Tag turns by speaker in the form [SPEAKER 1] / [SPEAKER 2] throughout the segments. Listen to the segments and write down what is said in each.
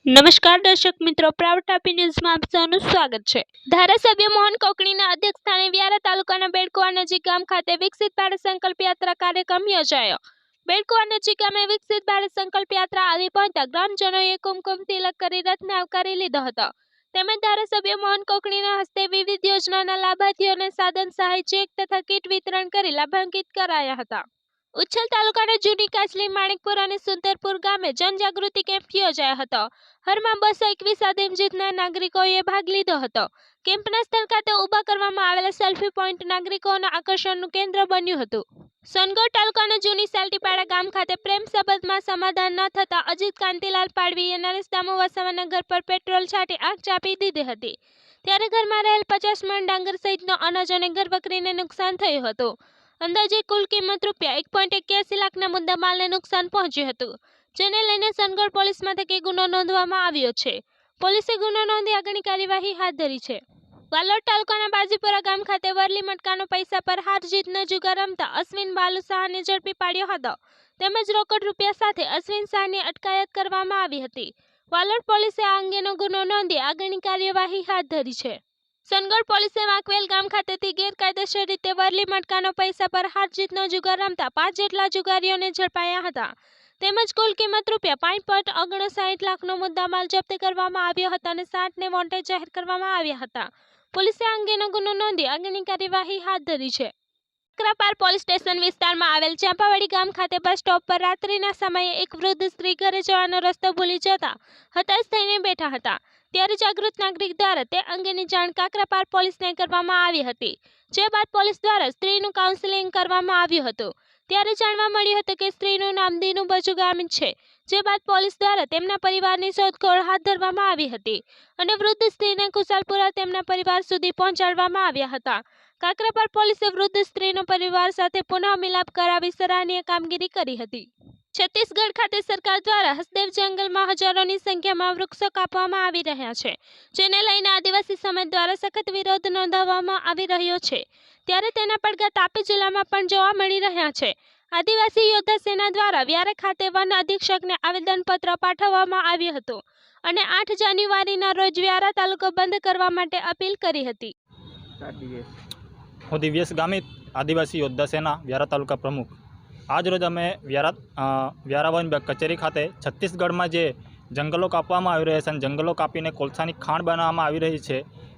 [SPEAKER 1] નમસ્કાર દર્શક મિત્રો, પ્રાઉડ તાપી ન્યૂઝમાં આપ સૌનું સ્વાગત છે। ધારાસભ્ય મોહન કોકણીના અધ્યક્ષસ્થાને વ્યારા તાલુકાના બેડકુવા નજીક ગામ ખાતે વિકસિત ભારત સંકલ્પ યાત્રા કાર્યક્રમ યોજાયો। બેડકુવા નજીક ગામે વિકસિત ભારત સંકલ્પ યાત્રા આવી પહોંચતા ગ્રામજનોએ કુમકુમ તિલક કરી રથને આવકારી લીધો હતો। તેમજ ધારાસભ્ય મોહન કોકણીના હસ્તે વિવિધ યોજનાના લાભાર્થીઓને સાધન સહાય ચેક તથા કીટ વિતરણ કરી લાભાન્વિત કરાયા હતા। ઉચ્છલ તાલુકાના જૂની કાચલી, માણિકપુર અને સુંદરપુર ગામે જનજાગૃતિ કેમ્પ યોજાયો હતો। હરમાં 221 આદિમ જૂથના નાગરિકોએ ભાગ લીધો હતો। કેમ્પના સ્થળ ખાતે ઊભા કરવામાં આવેલા સેલ્ફી પોઈન્ટ નાગરિકોના આકર્ષણનું કેન્દ્ર બન્યું હતું। સોનગઢ તાલુકાના જૂની સાલટીપાડા ગામ ખાતે પ્રેમ સંબંધમાં સમાધાન ન થતા અજીત કાંતિલાલ પાડવીએ નરેશ દામુ વસાવાના ઘર પર પેટ્રોલ છાંટી આગ ચાપી દીધી હતી। ત્યારે ઘરમાં રહેલ 50 મણ ડાંગર સહિતનો અનાજ અને ઘરવકરીને નુકસાન થયું હતું। અંદાજે કુલ કિંમત ₹1.81 લાખના મુદ્દામાલને નુકસાન પહોંચ્યું હતું, જેને લઈને સોનગઢ પોલીસ મથકે ગુનો નોંધવામાં આવ્યો છે। પોલીસે ગુનો નોંધી આગળની કાર્યવાહી હાથ ધરી છે। વાલોડ તાલુકાના બાજીપુરા ગામ ખાતે વરલી મટકાનો પૈસા પર હાર જીતનો જુગાર રમતા અશ્વિન બાલુ શાહને ઝડપી પાડ્યો હતો, તેમજ રોકડ રૂપિયા સાથે અશ્વિન શાહની અટકાયત કરવામાં આવી હતી। વાલોડ પોલીસે આ અંગેનો ગુનો નોંધી આગળની કાર્યવાહી હાથ ધરી છે। સોનગઢ પોલીસે વાંકવેલ ગામ ખાતેથી ગેરકાયદેસર રીતે વરલી મટકાનો પૈસા પર હાર જીતનો જુગાર રમતા 5 જેટલા જુગારીઓને ઝડપાયા હતા, તેમજ કુલ કિંમત ₹5.59 લાખનો મુદ્દામાલ જપ્ત કરવામાં આવ્યો હતો અને 60ને વોન્ટેડ જાહેર કરવામાં આવ્યા હતા। પોલીસે આ અંગેનો ગુનો નોંધી આગળની કાર્યવાહી હાથ ધરી છે। કાકરાપાર પોલીસ સ્ટેશન વિસ્તારમાં આવેલ ચાંપાવાડી ગામ ખાતે બસ સ્ટોપ પર રાત્રિના સમયે એક વૃદ્ધ સ્ત્રી ઘરે જવાનો રસ્તો ભૂલી જતા હતાશ થઈને બેઠા હતા। ત્યારે જાગૃત નાગરિક દ્વારા તે અંગેની જાણ કાકરાપાર પોલીસને કરવામાં આવી હતી, જે બાદ પોલીસ દ્વારા સ્ત્રીનું કાઉન્સેલિંગ કરવામાં આવ્યું હતું। ત્યારે જાણવા મળ્યું હતું કે સ્ત્રીનું નામ દીનુ બજુ ગામિત છે, જે બાદ પોલીસ દ્વારા તેમના પરિવારની શોધખોળ હાથ ધરવામાં આવી હતી અને વૃદ્ધ સ્ત્રીને કુશાલપુરા તેમના પરિવાર સુધી પહોંચાડવામાં આવ્યા હતા। કાકરાપાર પોલીસે વૃદ્ધ સ્ત્રીનો પરિવાર સાથે પુનઃ મિલાપ કરાવી સરાહનીય કામગીરી કરી હતી। છત્તીસગઢ ખાતે સરકાર દ્વારા હસદેવ જંગલમાં હજારોની સંખ્યામાં વૃક્ષો કાપવામાં આવી રહ્યા છે, જેને લઈને આદિવાસી સમાજ દ્વારા સખત વિરોધ નોંધાવવામાં આવી રહ્યો છે। ત્યારે તેના પડઘા તાપી જિલ્લામાં પણ જોવા મળી રહ્યા છે। આદિવાસી યોદ્ધા સેના દ્વારા વ્યારા ખાતે વન અધિક્ષકને આવેદનપત્ર પાઠવવામાં આવ્યું હતું અને 8 જાન્યુઆરીના રોજ વ્યારા તાલુકો બંધ કરવા માટે અપીલ કરી હતી।
[SPEAKER 2] હું દિવ્યેશ ગામિત, આદિવાસી યોદ્ધા સેના વ્યારા તાલુકા પ્રમુખ। આજ રોજ અમે વ્યારા વન કચેરી ખાતે છત્તીસગઢમાં જે જંગલો કાપવામાં આવી રહ્યા છે અને જંગલો કાપીને કોલસાની ખાણ બનાવવામાં આવી રહી છે,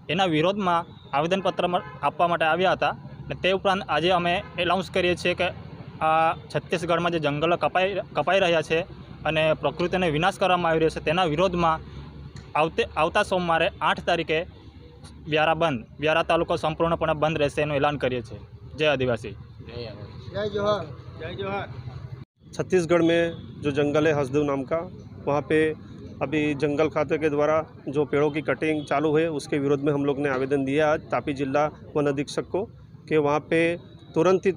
[SPEAKER 2] એના વિરોધમાં આવેદનપત્ર આપવા માટે આવ્યા હતા। અને તે ઉપરાંત આજે અમે એનાઉન્સ કરીએ છીએ કે આ છત્તીસગઢમાં જે જંગલો કપાઈ રહ્યા છે અને પ્રકૃતિનો વિનાશ કરવામાં આવી રહ્યો છે, તેના વિરોધમાં આવતા સોમવારે 8 તારીખે વ્યારા તાલુકો સંપૂર્ણપણે બંધ રહેશે એનું એલાન કરીએ છીએ। जय आदिवासी,
[SPEAKER 3] जय जोहार, जय जोहार। छत्तीसगढ़ में जो जंगल है हसदेव नाम का, वहाँ पे अभी जंगल खाते के द्वारा जो पेड़ों की कटिंग चालू है, उसके विरोध में हम लोग ने आवेदन दिया आज तापी जिला वन अधीक्षक को कि वहाँ पे तुरंत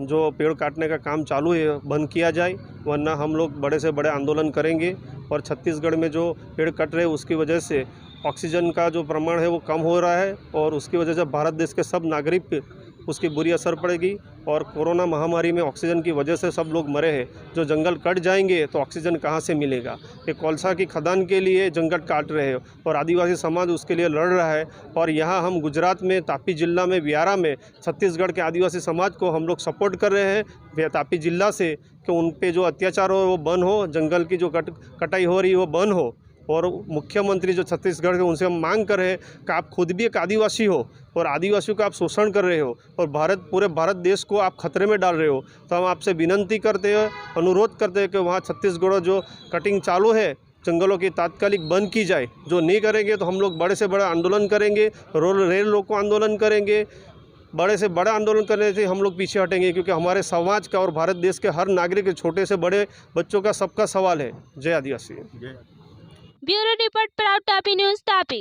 [SPEAKER 3] जो पेड़ काटने का काम चालू है बंद किया जाए, वरना हम लोग बड़े से बड़े आंदोलन करेंगे। और छत्तीसगढ़ में जो पेड़ कट रहे हैं उसकी वजह से ऑक्सीजन का जो प्रमाण है वो कम हो रहा है और उसकी वजह से भारत देश के सब नागरिक पे उसकी बुरी असर पड़ेगी। और कोरोना महामारी में ऑक्सीजन की वजह से सब लोग मरे हैं। जो जंगल कट जाएंगे तो ऑक्सीजन कहाँ से मिलेगा? ये कोलसा की खदान के लिए जंगल काट रहे हैं और आदिवासी समाज उसके लिए लड़ रहा है। और यहाँ हम गुजरात में तापी जिला में व्यारा में छत्तीसगढ़ के आदिवासी समाज को हम लोग सपोर्ट कर रहे हैं तापी जिला से कि उन पे जो अत्याचार हो वो बंद हो, जंगल की जो कटाई हो रही है वो बंद हो। और मुख्यमंत्री जो छत्तीसगढ़ के उनसे हम मांग कर रहे हैं कि आप खुद भी एक आदिवासी हो और आदिवासियों का आप शोषण कर रहे हो और पूरे भारत देश को आप खतरे में डाल रहे हो, तो हम आपसे विनंती करते हैं, अनुरोध करते हैं कि वहाँ छत्तीसगढ़ जो कटिंग चालू है जंगलों की तात्कालिक बंद की जाए। जो नहीं करेंगे तो हम लोग बड़े से बड़ा आंदोलन करेंगे, रेल रोको आंदोलन करेंगे। बड़े से बड़ा आंदोलन करने से हम लोग पीछे हटेंगे, क्योंकि हमारे समाज का और भारत देश के हर नागरिक, छोटे से बड़े बच्चों का सबका सवाल है। जय आदिवासी।
[SPEAKER 1] Bureau report, proud Tapi news, Tapi.